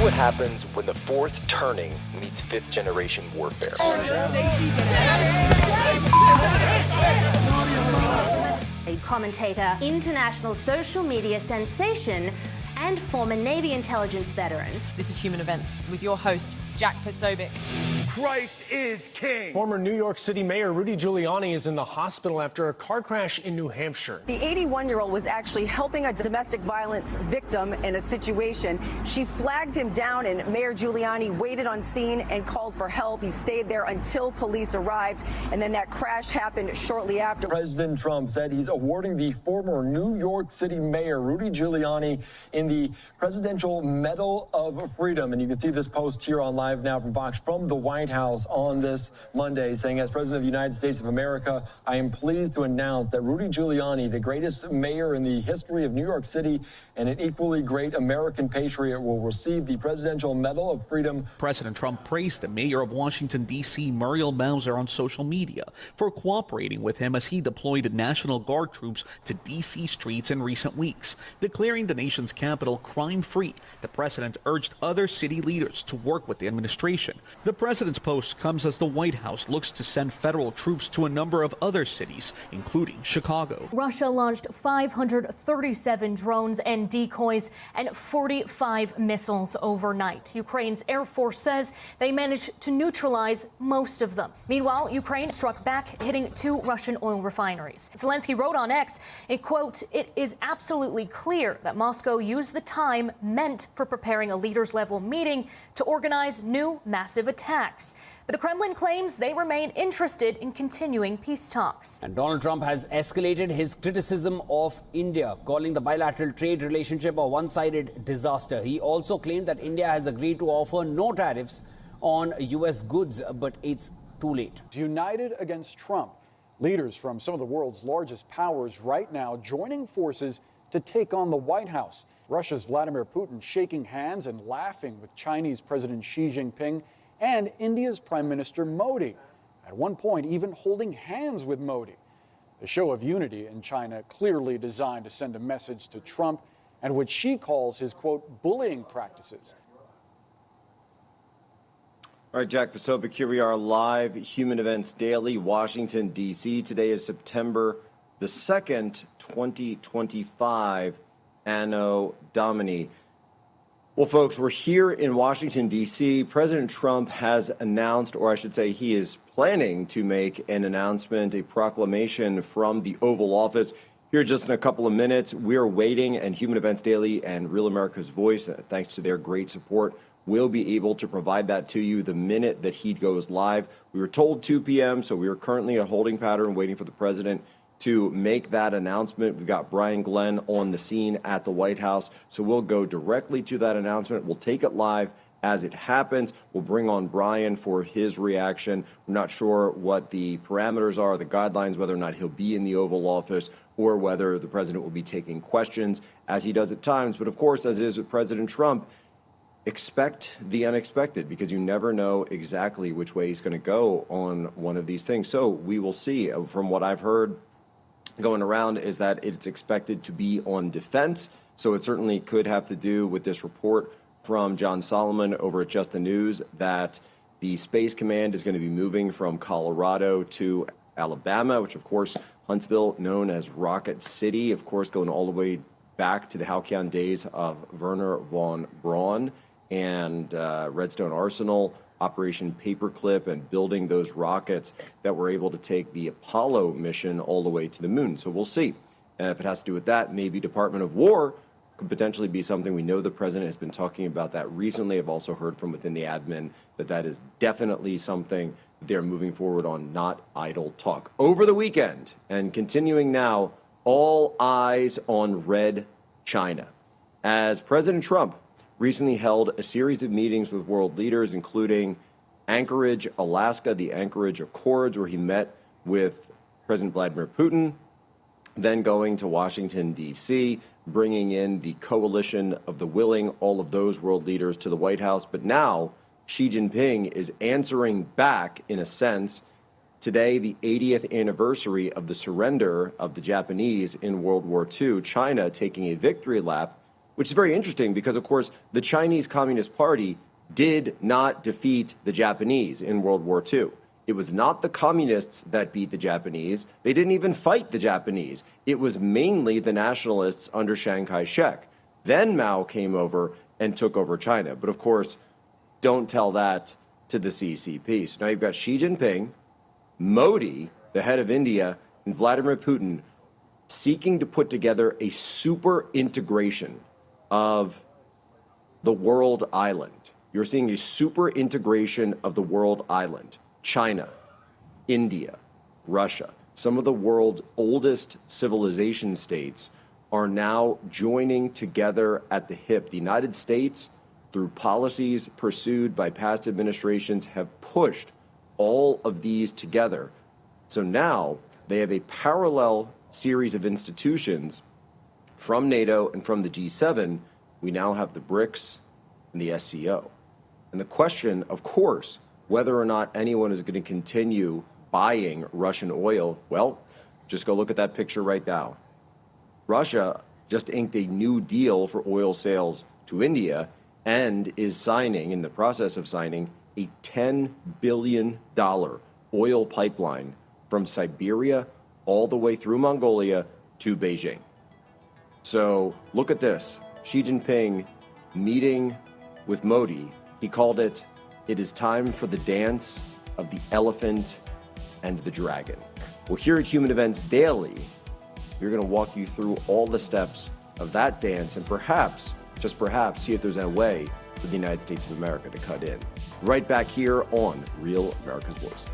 what happens when the fourth turning meets fifth generation warfare. A commentator, international social media sensation, and former Navy intelligence veteran. This is Human Events with your host, Jack Posobiec. Christ is king. Former New York City Mayor Rudy Giuliani is in the hospital after a car crash in New Hampshire. The 81-year-old was actually helping a domestic violence victim in a situation. She flagged him down, and Mayor Giuliani waited on scene and called for help. He stayed there until police arrived, and then that crash happened shortly after. President Trump said he's awarding the former New York City Mayor Rudy Giuliani in the Presidential Medal of Freedom. And you can see this post here on Live Now from Fox from the White House on this Monday, saying, as President of the United States of America, I am pleased to announce that Rudy Giuliani, the greatest mayor in the history of New York City and an equally great American patriot, will receive the Presidential Medal of Freedom. President Trump praised the mayor of Washington, D.C., Muriel Bowser, on social media for cooperating with him as he deployed National Guard troops to D.C. streets in recent weeks. Declaring the nation's capital crime-free, the president urged other city leaders to work with the administration. The president's post comes as the White House looks to send federal troops to a number of other cities, including Chicago. Russia launched 537 drones and decoys and 45 missiles overnight. Ukraine's Air Force says they managed to neutralize most of them. Meanwhile, Ukraine struck back, hitting 2 Russian oil refineries. Zelensky wrote on X, quote, "It is absolutely clear that Moscow used the time meant for preparing a leaders-level meeting to organize new massive attacks." But the Kremlin claims they remain interested in continuing peace talks. And Donald Trump has escalated his criticism of India, calling the bilateral trade relationship a one-sided disaster. He also claimed that India has agreed to offer no tariffs on U.S. goods, but it's too late. United against Trump, leaders from some of the world's largest powers right now joining forces to take on the White House. Russia's Vladimir Putin shaking hands and laughing with Chinese President Xi Jinping and India's Prime Minister Modi, at one point even holding hands with Modi. The show of unity in China clearly designed to send a message to Trump and what she calls his, quote, bullying practices. All right, Jack Posobiec, here we are live, Human Events Daily, Washington, D.C. Today is September the 2nd, 2025, Anno Domini. Well, folks, we're here in Washington, D.C. President Trump has announced, or I should say he is planning to make an announcement, a proclamation from the Oval Office. Here just in a couple of minutes, we're waiting, and Human Events Daily and Real America's Voice, thanks to their great support, will be able to provide that to you the minute that he goes live. We were told 2 p.m., so we are currently in a holding pattern waiting for the president to make that announcement. We've got Brian Glenn on the scene at the White House, so we'll go directly to that announcement. We'll take it live as it happens. We'll bring on Brian for his reaction. We're not sure what the parameters are, the guidelines, whether or not he'll be in the Oval Office or whether the president will be taking questions as he does at times. But of course, as it is with President Trump, expect the unexpected, because you never know exactly which way he's going to go on one of these things. So we will see. From what I've heard going around is that it's expected to be on defense. So it certainly could have to do with this report from John Solomon over at Just the News that the Space Command is going to be moving from Colorado to Alabama, which of course, Huntsville, known as Rocket City, of course, going all the way back to the Halcyon days of Werner von Braun and Redstone Arsenal, Operation Paperclip, and building those rockets that were able to take the Apollo mission all the way to the moon. So we'll see. If it has to do with that, maybe Department of War could potentially be something. We know the president has been talking about that recently. I've also heard from within the admin that that is definitely something they're moving forward on, not idle talk. Over the weekend, and continuing now, all eyes on Red China, as President Trump recently held a series of meetings with world leaders, including Anchorage, Alaska, the Anchorage Accords, where he met with President Vladimir Putin, then going to Washington, D.C., bringing in the coalition of the willing, all of those world leaders to the White House. But now Xi Jinping is answering back, in a sense. Today, the 80th anniversary of the surrender of the Japanese in World War II, China taking a victory lap which is very interesting because, of course, the Chinese Communist Party did not defeat the Japanese in World War II. It was not the communists that beat the Japanese. They didn't even fight the Japanese. It was mainly the nationalists under Chiang Kai-shek. Then Mao came over and took over China. But of course, don't tell that to the CCP. So now you've got Xi Jinping, Modi, the head of India, and Vladimir Putin seeking to put together a super integration of the world island. You're seeing a super integration of the world island. China, India, Russia, some of the world's oldest civilization states are now joining together at the hip. The United States, through policies pursued by past administrations, have pushed all of these together. So now they have a parallel series of institutions from NATO and from the G7. We now have the BRICS and the SCO. And the question, of course, whether or not anyone is going to continue buying Russian oil, well, just go look at that picture right now. Russia just inked a new deal for oil sales to India and is signing, in the process of signing, a $10 billion oil pipeline from Siberia all the way through Mongolia to Beijing. So look at this. Xi Jinping meeting with Modi. He called it, "It is time for the dance of the elephant and the dragon." Well, here at Human Events Daily, we're going to walk you through all the steps of that dance and perhaps, just perhaps, see if there's a way for the United States of America to cut in. Right back here on Real America's Voice.